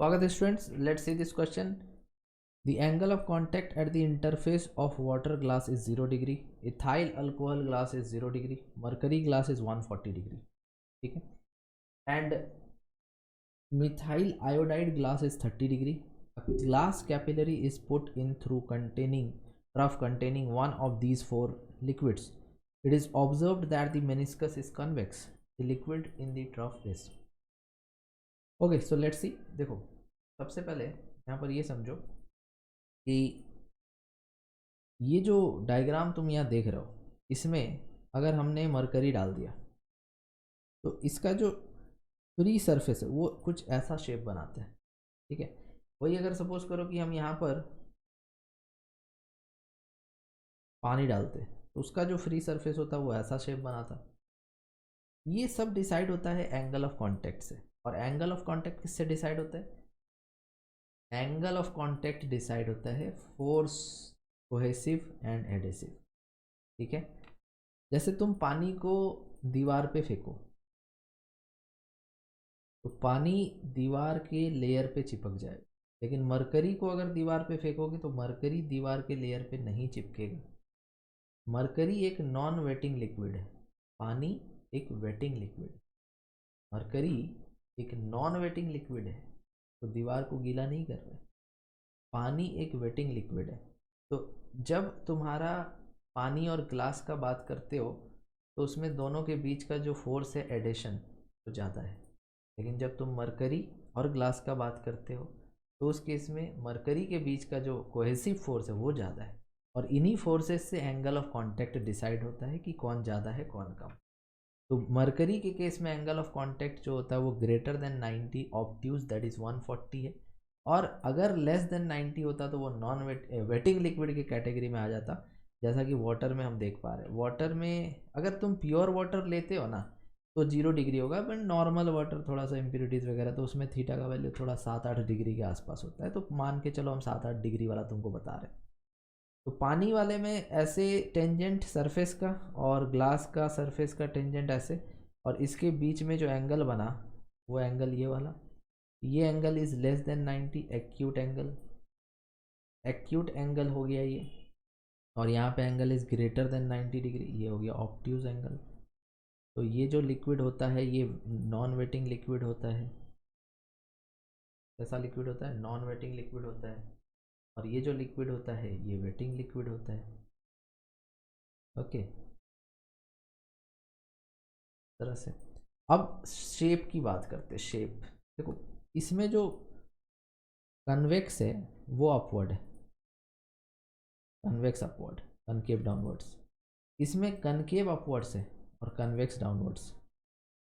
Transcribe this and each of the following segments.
स्वागत है students, let's see this question. The angle of contact at the interface of water glass is 0 degree, ethyl alcohol glass is 0 degree, mercury glass is 140 degree. ठीक है. And methyl iodide glass is 30 degree. A glass capillary is put in through trough containing one of these four liquids. It is observed that the meniscus is convex. The liquid in the trough is. Okay, so let's see. देखो, सबसे पहले यहाँ पर ये समझो कि ये जो डायग्राम तुम यहाँ देख रहे हो, इसमें अगर हमने मरकरी डाल दिया तो इसका जो फ्री सरफेस है वो कुछ ऐसा शेप बनाता है. ठीक है. वही अगर सपोज करो कि हम यहाँ पर पानी डालते तो उसका जो फ्री सरफेस होता है वो ऐसा शेप बनाता. ये सब डिसाइड होता है एंगल ऑफ कांटेक्ट से. और एंगल ऑफ कांटेक्ट किससे डिसाइड होता है? एंगल ऑफ कांटेक्ट डिसाइड होता है फोर्स, कोहेसिव एंड एडेसिव. ठीक है. जैसे तुम पानी को दीवार पे फेंको तो पानी दीवार के लेयर पे चिपक जाए, लेकिन मरकरी को अगर दीवार पे फेंकोगे तो मरकरी दीवार के लेयर पे नहीं चिपकेगा. मरकरी एक नॉन वेटिंग लिक्विड है, पानी एक वेटिंग लिक्विड. मरकरी एक नॉन वेटिंग लिक्विड है तो दीवार को गीला नहीं कर रहा है. पानी एक वेटिंग लिक्विड है. तो जब तुम्हारा पानी और ग्लास का बात करते हो तो उसमें दोनों के बीच का जो फोर्स है एडेशन तो ज़्यादा है. लेकिन जब तुम मरकरी और ग्लास का बात करते हो तो उस केस में मरकरी के बीच का जो कोहेसिव फोर्स है वो ज़्यादा है. और इन्हीं फोर्सेस से एंगल ऑफ कांटेक्ट डिसाइड होता है कि कौन ज़्यादा है कौन कम. तो मरकरी के केस में एंगल ऑफ कांटेक्ट जो होता है वो greater than 90, obtuse that is 140 है. और अगर लेस देन 90 होता तो वो नॉन वेटिंग लिक्विड की कैटेगरी में आ जाता. जैसा कि वाटर में हम देख पा रहे हैं, वाटर में अगर तुम प्योर वाटर लेते हो ना तो 0 डिग्री होगा. बट नॉर्मल वाटर थोड़ा सा इम्प्योरिटीज़ वगैरह तो उसमें थीटा का वैल्यू थोड़ा 7-8 डिग्री के आसपास होता है. तो मान के चलो हम 7-8 डिग्री वाला तुमको बता रहे हैं. तो पानी वाले में ऐसे टेंजेंट सरफेस का और ग्लास का सरफेस का टेंजेंट ऐसे, और इसके बीच में जो एंगल बना वो एंगल ये वाला. ये angle is less than 90, acute angle. Acute angle हो गया ये. और यहाँ पे angle is greater than 90 degree, ये हो गया ऑब्ट्यूज एंगल. तो ये जो लिक्विड होता है ये नॉन वेटिंग लिक्विड होता है. कैसा लिक्विड होता है? नॉन वेटिंग लिक्विड होता है. और ये जो लिक्विड होता है ये वेटिंग लिक्विड होता है. ओके, तरह से. अब शेप की बात करते हैं. शेप देखो, इसमें जो कन्वेक्स है वो अपवर्ड है, कन्वेक्स अपवर्ड, कनकेव डाउनवर्ड्स. इसमें कनकेव अपवर्ड्स है और कन्वेक्स डाउनवर्ड्स.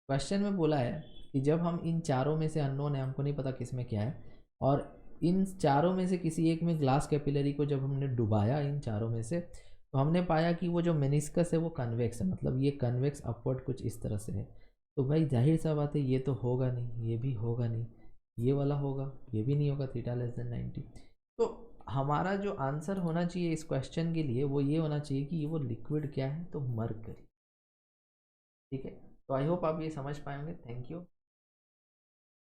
क्वेश्चन में बोला है कि जब हम इन चारों में से अननोन है, हमको नहीं पता किसमें क्या है, और इन चारों में से किसी एक में ग्लास कैपिलरी को जब हमने डुबाया इन चारों में से तो हमने पाया कि वो जो मेनिस्कस है वो कन्वेक्स है, मतलब ये कन्वेक्स अपवर्ड कुछ इस तरह से है. तो भाई जाहिर सा बात है ये तो होगा नहीं, ये भी होगा नहीं, ये वाला होगा, ये भी नहीं होगा, थीटा लेस देन 90. तो हमारा जो आंसर होना चाहिए इस क्वेश्चन के लिए वो ये होना चाहिए कि वो लिक्विड क्या है, तो मरकरी. ठीक है. तो आई होप आप ये समझ पाए होंगे. Thank you.